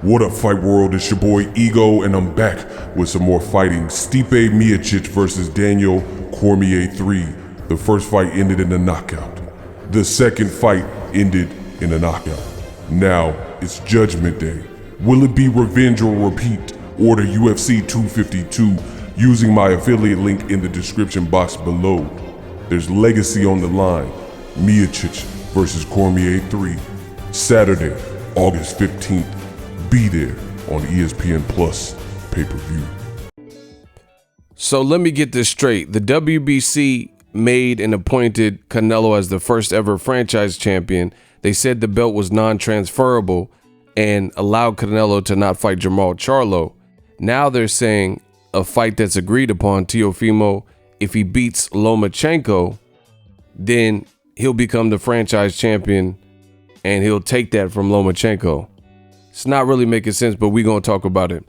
What up, Fight World? It's your boy Ego, and I'm back with some more fighting. Stipe Miocic versus Daniel Cormier 3. The first fight ended in a knockout. The second fight ended in a knockout. Now, it's Judgment Day. Will it be revenge or repeat? Order UFC 252 using my affiliate link in the description box below. There's legacy on the line. Miocic versus Cormier 3. Saturday, August 15th. Be there on ESPN Plus pay-per-view. So let me get this straight. The WBC made and appointed Canelo as the first ever franchise champion. They said the belt was non-transferable and allowed Canelo to not fight Jermall Charlo. Now they're saying a fight that's agreed upon, Teofimo, if he beats Lomachenko, then he'll become the franchise champion and he'll take that from Lomachenko. It's not really making sense, but we're going to talk about it.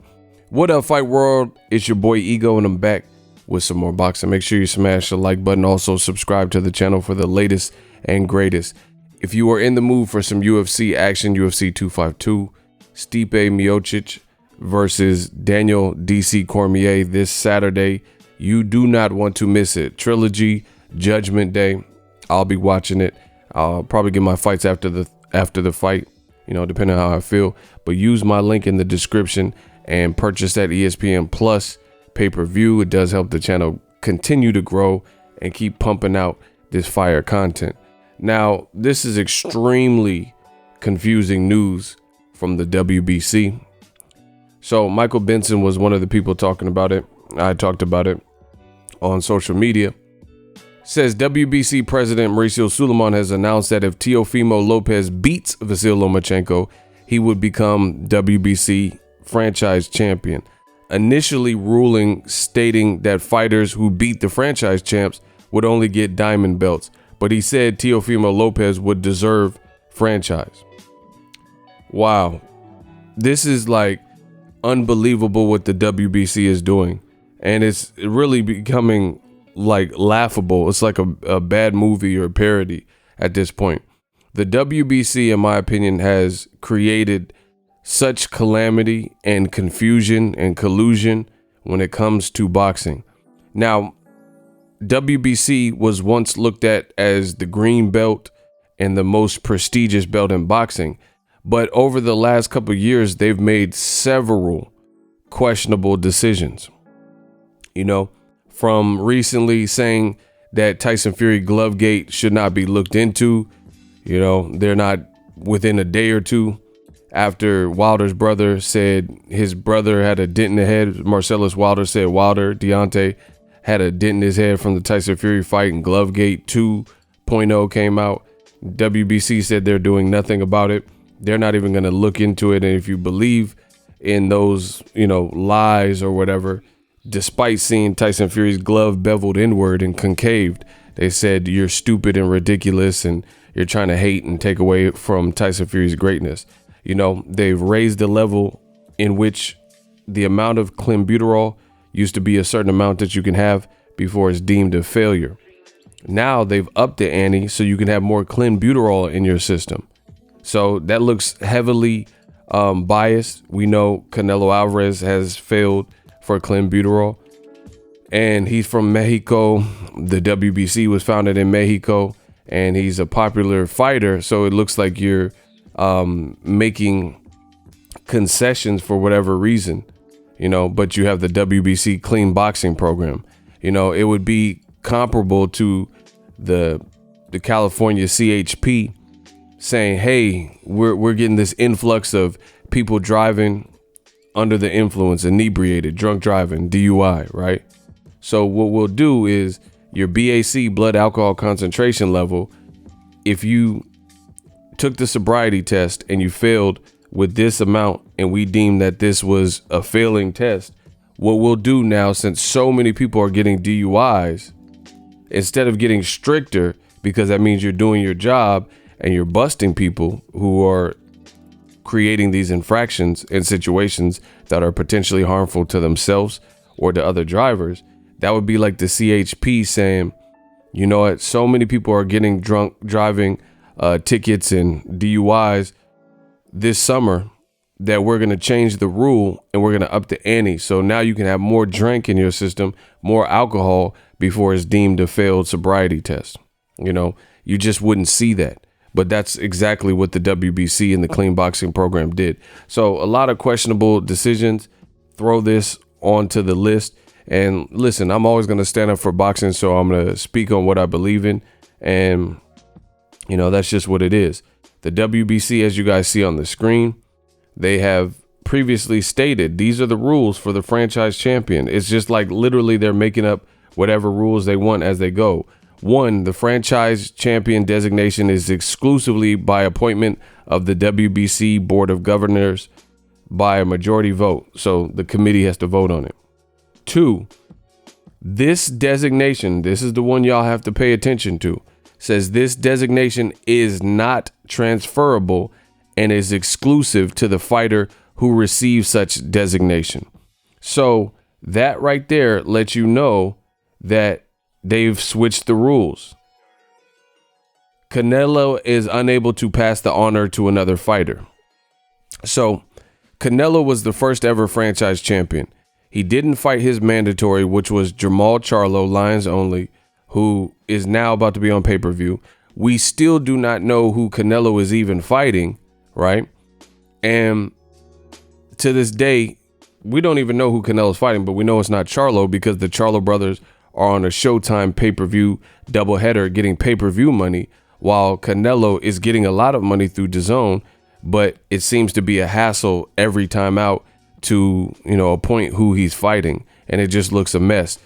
What up, Fight World? It's your boy Ego, and I'm back with some more boxing. Make sure you smash the like button. Also, subscribe to the channel for the latest and greatest. If you are in the mood for some UFC action, UFC 252, Stipe Miocic versus Daniel DC Cormier this Saturday. You do not want to miss it. Trilogy, Judgment Day. I'll be watching it. I'll probably get my fights after the fight, you know, depending on how I feel. But use my link in the description and purchase that ESPN Plus pay-per-view. It does help the channel continue to grow and keep pumping out this fire content. Now, this is extremely confusing news from the WBC. So Michael Benson was one of the people talking about it. I talked about it on social media. Says WBC President Mauricio Sulaiman has announced that if Teofimo Lopez beats Vasyl Lomachenko, he would become WBC franchise champion. Initially ruling stating that fighters who beat the franchise champs would only get diamond belts, but he said Teofimo Lopez would deserve franchise. Wow. This is like unbelievable what the WBC is doing, and it's really becoming like laughable. It's like a bad movie or a parody at this point. The WBC, in my opinion, has created such calamity and confusion and collusion when it comes to boxing. Now, WBC was once looked at as the green belt and the most prestigious belt in boxing, but over the last couple of years, they've made several questionable decisions. You know, from recently saying that Tyson Fury Glovegate should not be looked into. You know, they're not within a day or two after Wilder's brother said his brother had a dent in the head. Marcellus Wilder said Deontay had a dent in his head from the Tyson Fury fight, and Glovegate 2.0 came out. WBC said they're doing nothing about it. They're not even going to look into it. And if you believe in those, you know, lies or whatever, despite seeing Tyson Fury's glove beveled inward and concaved, they said you're stupid and ridiculous and you're trying to hate and take away from Tyson Fury's greatness. You know, they've raised the level in which the amount of clenbuterol used to be a certain amount that you can have before it's deemed a failure. Now they've upped the ante so you can have more clenbuterol in your system. So that looks heavily biased. We know Canelo ALVAREZ has failed for clenbuterol, and he's from Mexico. The WBC was founded in Mexico, and he's a popular fighter. So it looks like you're making concessions for whatever reason, you know, but you have the WBC clean boxing program. You know, it would be comparable to the California CHP saying, hey, we're getting this influx of people driving under the influence, inebriated, drunk driving, DUI, right? So what we'll do is your BAC, blood alcohol concentration level, if you took the sobriety test and you failed with this amount and we deem that this was a failing test, what we'll do now, since so many people are getting DUIs, instead of getting stricter, because that means you're doing your job and you're busting people who are creating these infractions in situations that are potentially harmful to themselves or to other drivers, that would be like the CHP saying, you know what, so many people are getting drunk driving tickets and DUIs this summer that we're going to change the rule and we're going to up the ante. So now you can have more drink in your system, more alcohol before it's deemed a failed sobriety test. You know, you just wouldn't see that. But that's exactly what the WBC and the clean boxing program did. So a lot of questionable decisions. Throw this onto the list. And listen, I'm always going to stand up for boxing, so I'm going to speak on what I believe in. And, you know, that's just what it is. The WBC, as you guys see on the screen, they have previously stated these are the rules for the franchise champion. It's just like literally they're making up whatever rules they want as they go. 1, the franchise champion designation is exclusively by appointment of the WBC Board of Governors by a majority vote. So the committee has to vote on it. 2, this designation, this is the one y'all have to pay attention to, says this designation is not transferable and is exclusive to the fighter who receives such designation. So that right there lets you know that they've switched the rules. Canelo is unable to pass the honor to another fighter. So Canelo was the first ever franchise champion. He didn't fight his mandatory, which was Jermall Charlo, Lions only, who is now about to be on pay-per-view. We still do not know who Canelo is even fighting, right? And to this day, we don't even know who Canelo's fighting, but we know it's not Charlo because the Charlo brothers are on a Showtime pay-per-view doubleheader getting pay-per-view money, while Canelo is getting a lot of money through DAZN, but it seems to be a hassle every time out to, you know, appoint who he's fighting, and it just looks a mess.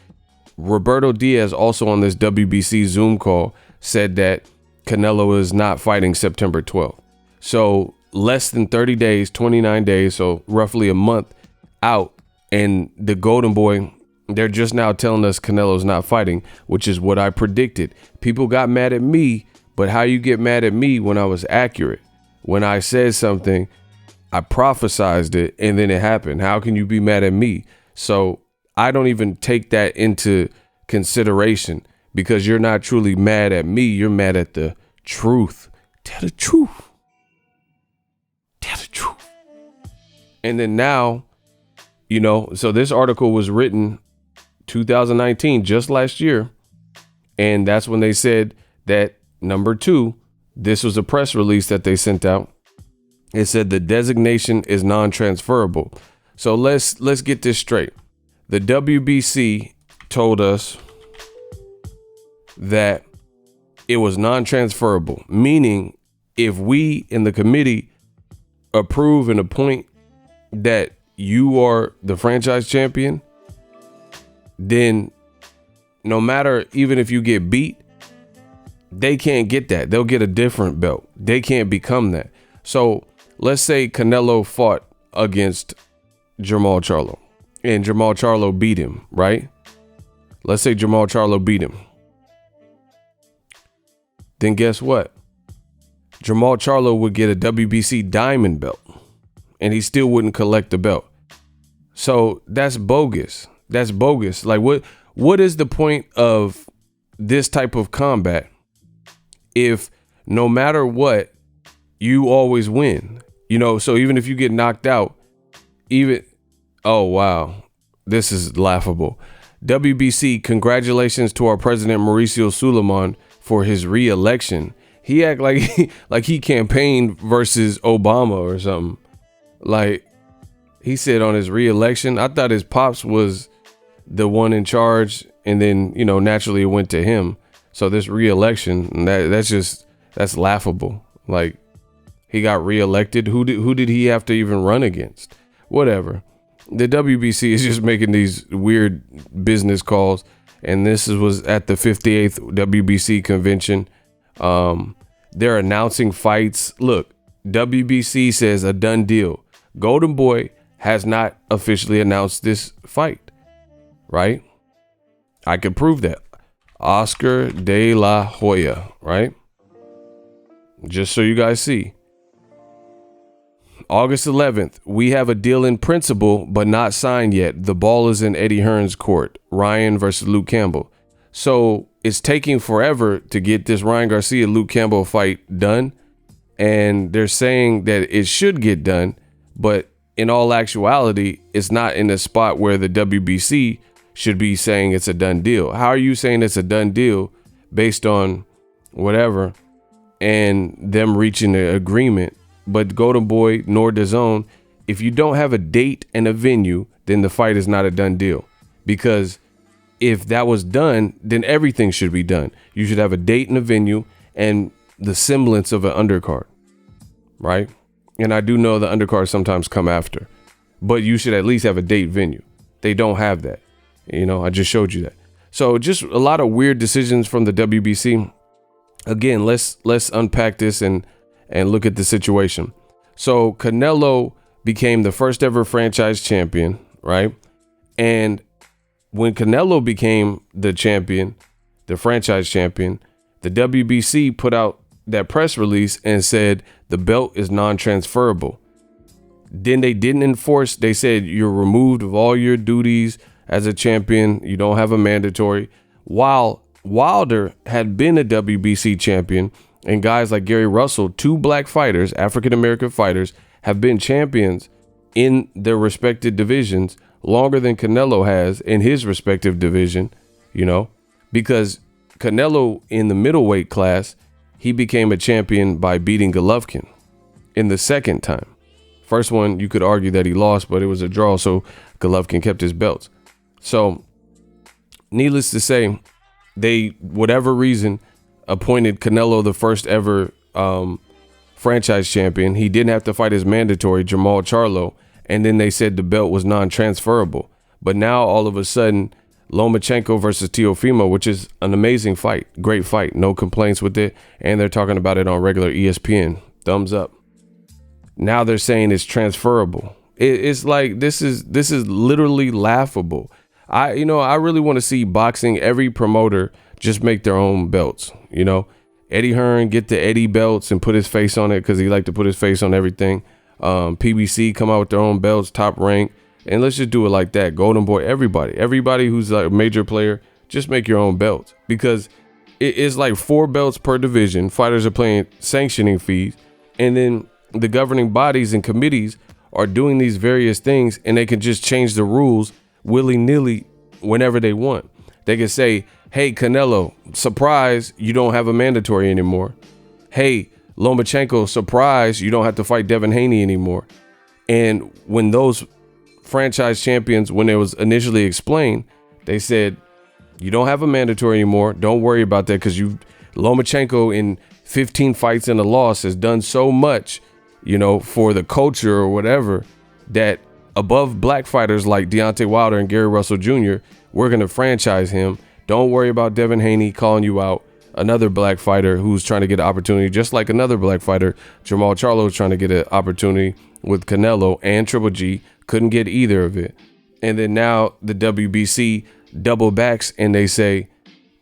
Roberto Diaz, also on this WBC Zoom call, said that Canelo is not fighting September 12th. So less than 30 days, 29 days, so roughly a month out, and the Golden Boy, they're just now telling us Canelo's not fighting, which is what I predicted. People got mad at me, but how you get mad at me when I was accurate? When I said something, I prophesized it, and then it happened. How can you be mad at me? So I don't even take that into consideration because you're not truly mad at me. You're mad at the truth. Tell the truth. Tell the truth. And then now, you know, so this article was written 2019, just last year. And that's when they said that number 2, this was a press release that they sent out. It said the designation is non-transferable. So let's get this straight. The WBC told us that it was non-transferable, meaning if we in the committee approve and appoint that you are the franchise champion, then no matter, even if you get beat, they can't get that. They'll get a different belt. They can't become that. So let's say Canelo fought against Jermall Charlo and Jermall Charlo beat him, right? Let's say Jermall Charlo beat him. Then guess what? Jermall Charlo would get a WBC diamond belt and he still wouldn't collect the belt. So that's bogus. That's bogus. Like what is the point of this type of combat if no matter what, you always win? You know, so even if you get knocked out, oh, wow, this is laughable. WBC, congratulations to our president, Mauricio Suleiman, for his re-election. He act like he campaigned versus Obama or something. Like he said on his re-election, I thought his pops was the one in charge. And then, you know, naturally it went to him. So this re-election, that's laughable. Like, he got reelected. Who did he have to even run against? Whatever. The WBC is just making these weird business calls. And this was at the 58th WBC convention. They're announcing fights. Look, WBC says a done deal. Golden Boy has not officially announced this fight, right? I could prove that. Oscar de la Hoya, right? Just so you guys see. August 11th, we have a deal in principle, but not signed yet. The ball is in Eddie Hearn's court. Ryan versus Luke Campbell. So it's taking forever to get this Ryan Garcia Luke Campbell fight done. And they're saying that it should get done, But in all actuality, it's not in a spot where the WBC should be saying it's a done deal. How are you saying it's a done deal based on whatever and them reaching an agreement? But Golden Boy nor DAZN, if you don't have a date and a venue, then the fight is not a done deal. Because if that was done, then everything should be done. You should have a date and a venue and the semblance of an undercard, right? And I do know the undercards sometimes come after, but you should at least have a date venue. They don't have that. You know, I just showed you that. So just a lot of weird decisions from the WBC. Again, let's unpack this and look at the situation. So Canelo became the first ever franchise champion, right? And when Canelo became the champion, the franchise champion, the WBC put out that press release and said the belt is non-transferable. Then they didn't enforce. They said you're removed of all your duties as a champion. You don't have a mandatory. While Wilder had been a WBC champion, and guys like Gary Russell, 2 black fighters, African-American fighters, have been champions in their respective divisions longer than Canelo has in his respective division, you know, because Canelo in the middleweight class, he became a champion by beating Golovkin in the second time. First one, you could argue that he lost, but it was a draw, so Golovkin kept his belts. So, needless to say, they, whatever reason, appointed Canelo the first ever franchise champion. He didn't have to fight his mandatory, Jermall Charlo, and then they said the belt was non-transferable. But now, all of a sudden, Lomachenko versus Teofimo, which is an amazing fight, great fight, no complaints with it, and they're talking about it on regular ESPN. Thumbs up. Now they're saying it's transferable. It's like this is literally laughable. I really want to see boxing, every promoter just make their own belts. You know, Eddie Hearn get the Eddie belts and put his face on it because he like to put his face on everything. PBC come out with their own belts, Top Rank. And let's just do it like that. Golden Boy, everybody who's like a major player, just make your own belts, because it's like 4 belts per division. Fighters are paying sanctioning fees, and then the governing bodies and committees are doing these various things, and they can just change the rules willy-nilly whenever they want. They can say, hey, Canelo, surprise, you don't have a mandatory anymore. Hey, Lomachenko, surprise, you don't have to fight Devon Haney anymore. And when those franchise champions, when it was initially explained, they said, you don't have a mandatory anymore. Don't worry about that, because Lomachenko in 15 fights and a loss has done so much, you know, for the culture or whatever, that above black fighters like Deontay Wilder and Gary Russell Jr., we're going to franchise him. Don't worry about Devon Haney calling you out, another black fighter who's trying to get an opportunity, just like another black fighter, Jermall Charlo, is trying to get an opportunity with Canelo and Triple G. Couldn't get either of it. And then now the WBC double backs and they say,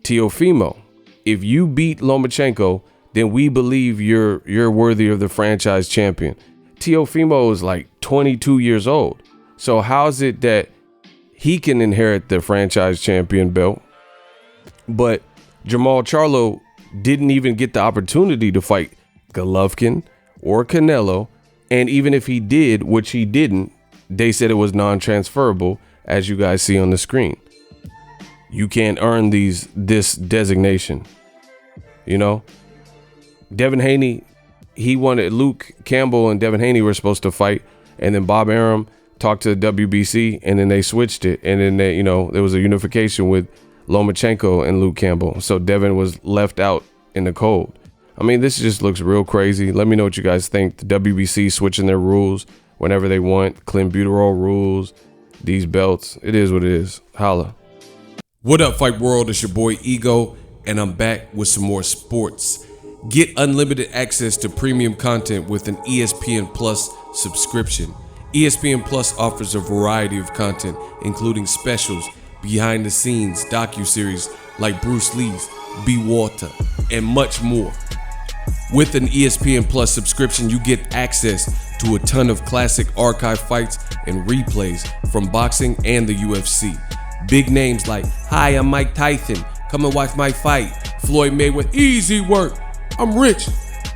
Teofimo, if you beat Lomachenko, then we believe you're worthy of the franchise champion. Teofimo is like 22 years old. So how is it that he can inherit the franchise champion belt, but Jermall Charlo didn't even get the opportunity to fight Golovkin or Canelo? And even if he did, which he didn't, they said it was non-transferable, as you guys see on the screen. You can't earn this designation. You know, Devon Haney, he wanted Luke Campbell and Devon Haney were supposed to fight, and then Bob Arum talked to the WBC, and then they switched it, and then they, you know, there was a unification with Lomachenko and Luke Campbell, so Devon was left out in the cold. I mean, this just looks real crazy. Let me know what you guys think. The WBC switching their rules whenever they want, clenbuterol rules, these belts. It is what it is. Holla. What up, Fight World? It's your boy Ego, and I'm back with some more sports. Get unlimited access to premium content with an ESPN Plus subscription. ESPN Plus offers a variety of content, including specials, behind the scenes, docuseries like Bruce Lee's Be Water, and much more. With an ESPN Plus subscription, you get access to a ton of classic archive fights and replays from boxing and the UFC. Big names like, hi, I'm Mike Tyson, come and watch my fight. Floyd Mayweather, easy work, I'm rich.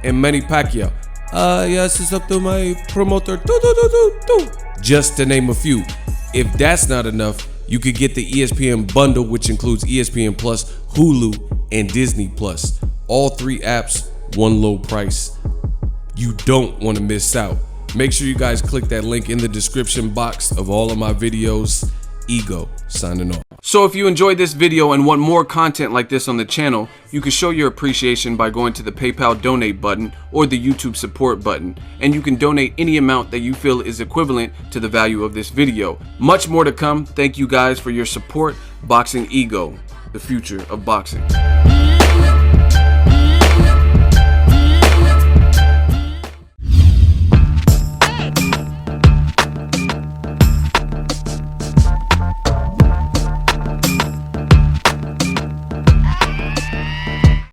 And Manny Pacquiao, Yes, it's up to my promoter. Just to name a few. If that's not enough, you could get the ESPN bundle, which includes ESPN Plus, Hulu, and Disney Plus. All 3 apps, one low price. You don't want to miss out. Make sure you guys click that link in the description box of all of my videos. Ego, signing off. So if you enjoyed this video and want more content like this on the channel, you can show your appreciation by going to the PayPal donate button or the YouTube support button, and you can donate any amount that you feel is equivalent to the value of this video. Much more to come. Thank you guys for your support. Boxing Ego, the future of boxing.